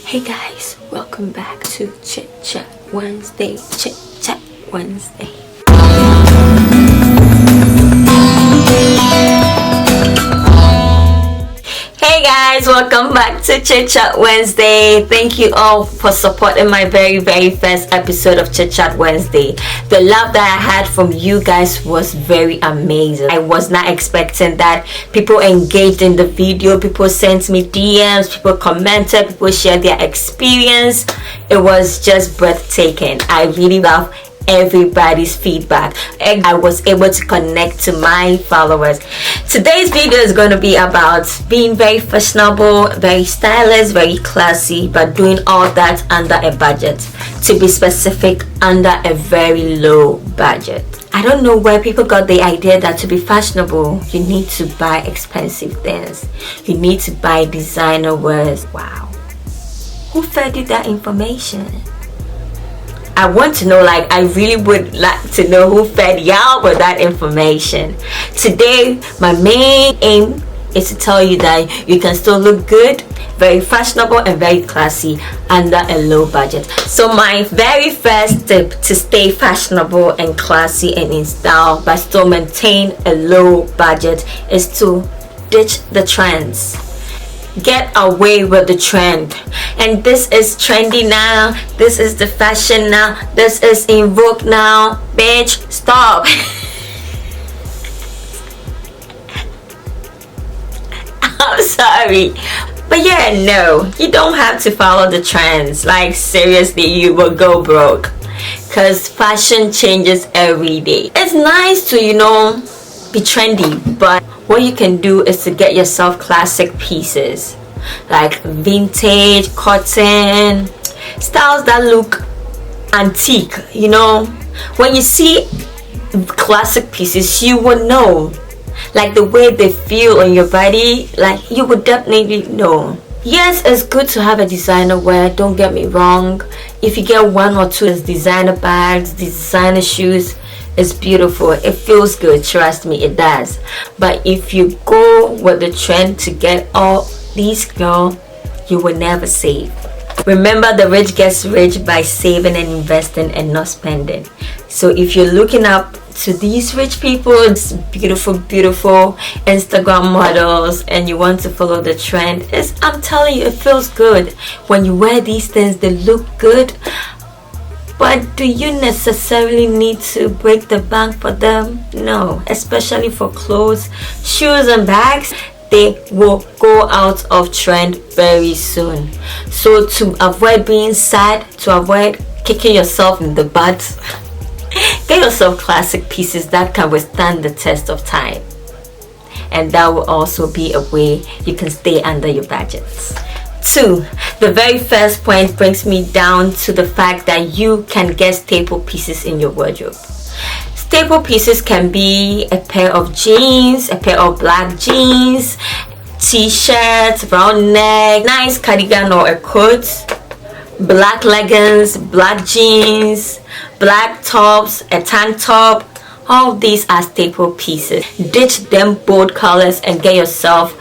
Hey guys, welcome back to Chit Chat Wednesday. Chit Chat Wednesday. Hey guys, welcome back to Chit Chat Wednesday. Thank you all for supporting my very first episode of Chit Chat Wednesday. The love that I had from you guys was very amazing. I was not expecting that. People engaged in the video, people sent me DMs, people commented, people shared their experience. It was just breathtaking. I really love everybody's feedback, and I was able to connect to my followers. Today's video is going to be about being very fashionable, very stylish, very classy, but doing all that under a budget. To be specific, under a very low budget. I don't know where people got the idea that to be fashionable you need to buy expensive things, you need to buy designer wears. Wow, who fed you that information? I want to know, I really would like to know who fed y'all with that information. Today, my main aim is to tell you that you can still look good, very fashionable and very classy under a low budget. So my very first tip to stay fashionable and classy and in style but still maintain a low budget is to ditch the trends. Get away with the trend. And this is trendy now, this is the fashion now, this is in vogue now. Bitch, stop. I'm sorry, but yeah, no, you don't have to follow the trends. Like, seriously, you will go broke, because fashion changes every day. It's nice to, be trendy, but what you can do is to get yourself classic pieces like vintage, cotton, styles that look antique. When you see classic pieces, you will know, like, the way they feel on your body, like, you would definitely know. Yes, it's good to have a designer wear, don't get me wrong. If you get one or two designer bags, designer shoes, it's beautiful, it feels good, trust me, it does. But if you go with the trend to get all these, girl, you will never save. Remember, the rich gets rich by saving and investing and not spending. So if you're looking up to these rich people, it's beautiful Instagram models, and you want to follow the trend, I'm telling you, it feels good when you wear these things. They look good, but do you necessarily need to break the bank for them? No, especially for clothes, shoes and bags. They will go out of trend very soon. So to avoid being sad, to avoid kicking yourself in the butt, get yourself classic pieces that can withstand the test of time. And that will also be a way you can stay under your budgets. 2. The very first point brings me down to the fact that you can get staple pieces in your wardrobe. Staple pieces can be a pair of jeans, a pair of black jeans, t-shirts, round neck, nice cardigan or a coat, black leggings, black jeans, black tops, a tank top. All these are staple pieces. Ditch them bold colors and get yourself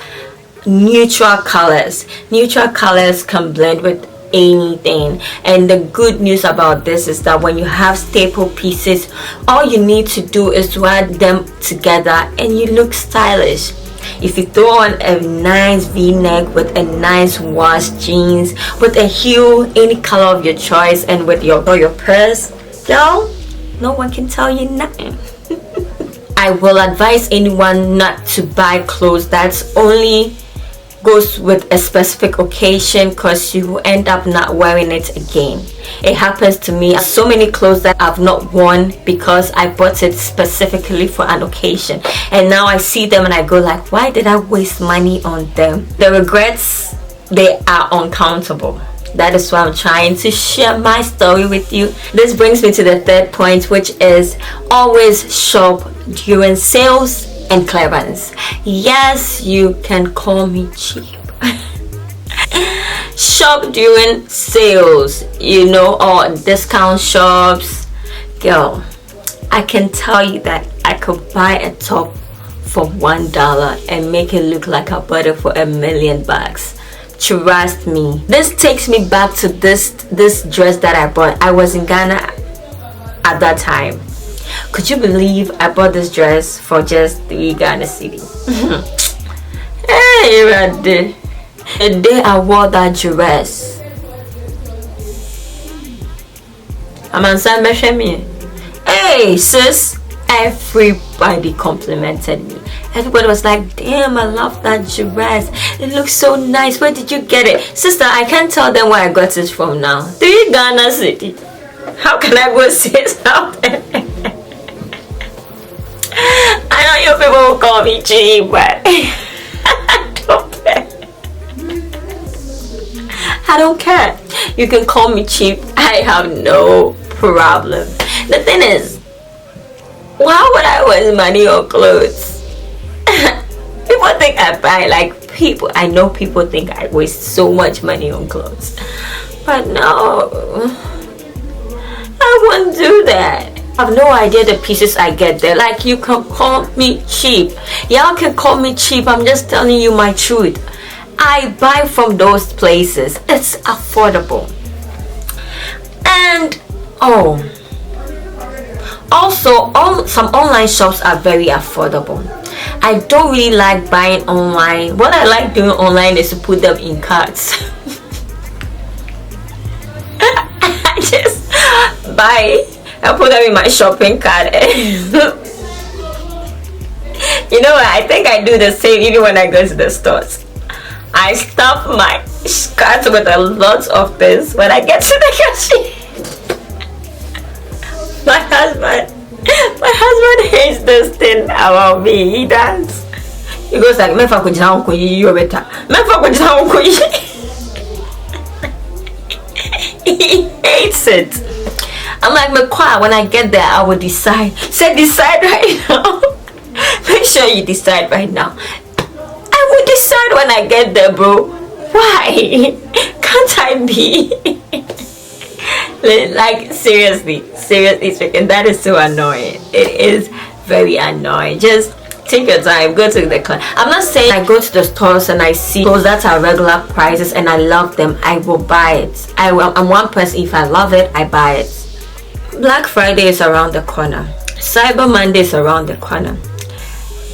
neutral colors. Neutral colors can blend with anything, and the good news about this is that when you have staple pieces, all you need to do is to add them together and you look stylish. If you throw on a nice v-neck with a nice wash jeans with a heel, any color of your choice, and with your purse, girl, no one can tell you nothing. I will advise anyone not to buy clothes that's only goes with a specific occasion, because you will end up not wearing it again. It happens to me. So many clothes that I've not worn because I bought it specifically for an occasion, and now I see them and I go like, why did I waste money on them? The regrets, they are uncountable. That is why I'm trying to share my story with you. This brings me to the third point, which is always shop during sales and clearance. Yes, you can call me cheap. Shop during sales, or discount shops. Girl, I can tell you that I could buy a top for $1 and make it look like I bought it for $1,000,000. Trust me. This takes me back to this dress that I bought. I was in Ghana at that time. Could you believe I bought this dress for just 3 Ghana cedi? Hey, the day I wore that dress, I'm on me. Hey sis, everybody complimented me. Everybody was like, damn, I love that dress. It looks so nice. Where did you get it? Sister, I can't tell them where I got it from now. 3 Ghana cedi. How can I go say something? I know you people will call me cheap, but I don't care. You can call me cheap. I have no problem. The thing is, why would I waste money on clothes? People think I buy, like, I know people think I waste so much money on clothes, but no, I wouldn't do that. I have no idea the pieces I get there. Like, you can call me cheap. Y'all can call me cheap. I'm just telling you my truth. I buy from those places. It's affordable. And also some online shops are very affordable. I don't really like buying online. What I like doing online is to put them in carts. I just buy, I put them in my shopping cart. You know what? I think I do the same even when I go to the stores. I stuff my cart with a lot of things. When I get to the cashier, my husband hates this thing about me. He does. He goes like, you better. He hates it. I'm like, when I get there, I will decide. Say, decide right now. Make sure you decide right now. I will decide when I get there, bro. Why can't I be? Like, seriously speaking, that is so annoying. It is very annoying. Just take your time, go to the club. I'm not saying I go to the stores and I see clothes that are regular prices and I love them, I will buy it. I'm one person, if I love it, I buy it. Black Friday is around the corner. Cyber Monday is around the corner.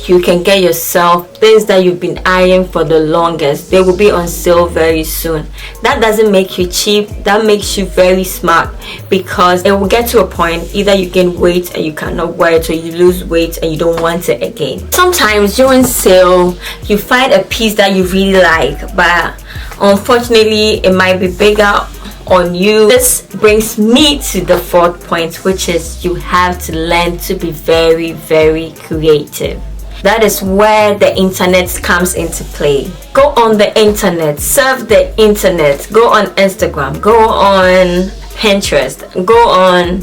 You can get yourself things that you've been eyeing for the longest. They will be on sale very soon. That doesn't make you cheap. That makes you very smart, because it will get to a point either you gain weight and you cannot wear it, or you lose weight and you don't want it again. Sometimes during sale you find a piece that you really like, but unfortunately it might be bigger on you. This brings me to the 4th point, which is you have to learn to be very, very creative. That is where the internet comes into play. Go on the internet, surf the internet, go on Instagram, go on Pinterest, go on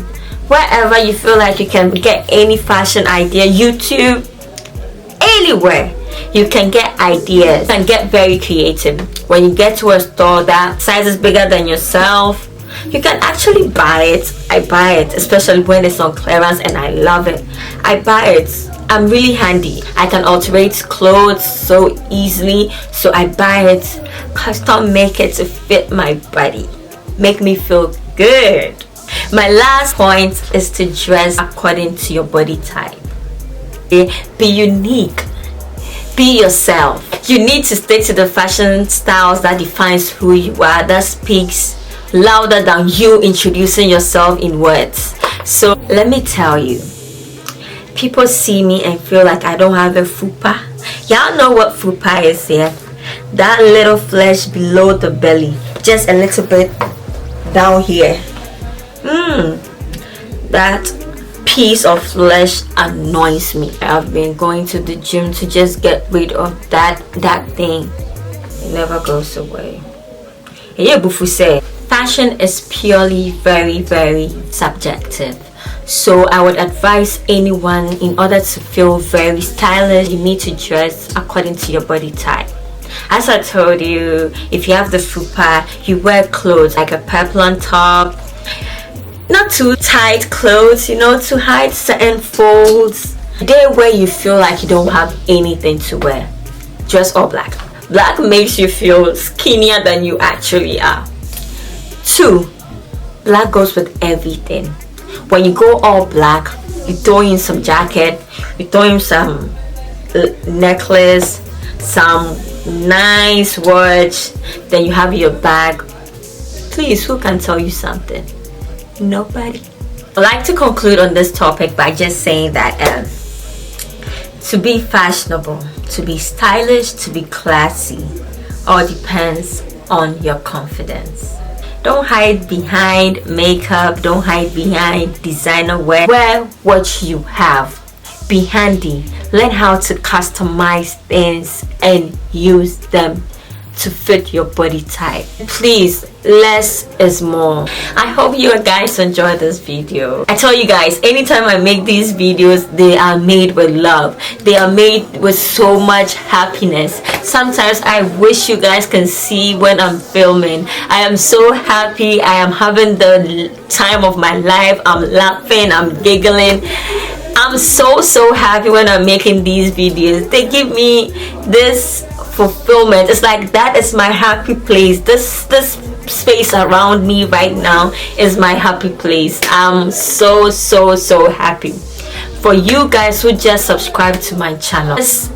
wherever you feel like you can get any fashion idea, YouTube, anywhere. You can get ideas and get very creative. When you get to a store that size is bigger than yourself, you can actually buy it. I buy it, especially when it's on clearance, and I love it. I buy it. I'm really handy. I can alterate clothes so easily, so I buy it, custom make it to fit my body, make me feel good. My last point is to dress according to your body type. Be unique. Be yourself. You need to stick to the fashion styles that defines who you are, that speaks louder than you introducing yourself in words. So let me tell you, people see me and feel like I don't have a fupa. Y'all know what fupa is here? That little flesh below the belly, just a little bit down here. That piece of flesh annoys me. I've been going to the gym to just get rid of that thing. It never goes away. Fashion is purely very, very subjective. So I would advise anyone, in order to feel very stylish, you need to dress according to your body type. As I told you, if you have the fupa, you wear clothes like a peplum top, not too tight clothes, to hide certain folds. The day where you feel like you don't have anything to wear, dress all black. Black makes you feel skinnier than you actually are. 2, black goes with everything. When you go all black, you throw in some jacket, you throw in some necklace, some nice watch, then you have your bag. Please, who can tell you something? Nobody. I'd like to conclude on this topic by just saying that to be fashionable, to be stylish, to be classy, all depends on your confidence. Don't hide behind makeup, don't hide behind designer wear. Wear what you have. Be handy. Learn how to customize things and use them to fit your body type. Please, less is more. I hope you guys enjoy this video. I tell you guys, anytime I make these videos, they are made with love. They are made with so much happiness. Sometimes I wish you guys can see when I'm filming. I am so happy. I am having the time of my life. I'm laughing, I'm giggling. I'm so happy when I'm making these videos. They give me this fulfillment. It's like that is my happy place. This space around me right now is my happy place. I'm so happy for you guys who just subscribed to my channel. Just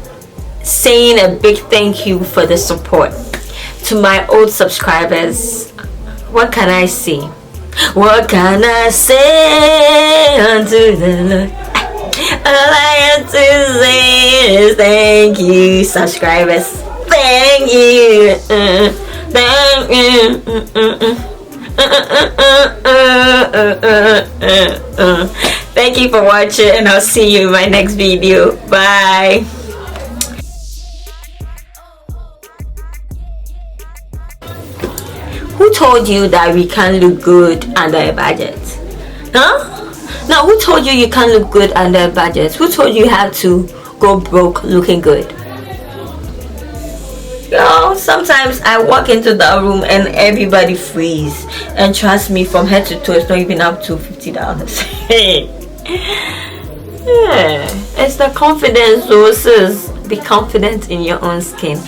saying a big thank you for the support. To my old subscribers, what can I say? What can I say unto the Lord? All I have to say is thank you, subscribers. Thank you. Thank you. Thank you for watching, and I'll see you in my next video. Bye. Who told you that we can't look good under a budget? Huh? Now, who told you can't look good under a budget? Who told you have to go broke looking good? Yo, sometimes I walk into that room and everybody freeze. And trust me, from head to toe, it's not even up to $50. Yeah, it's the confidence, sis. Be confident in your own skin.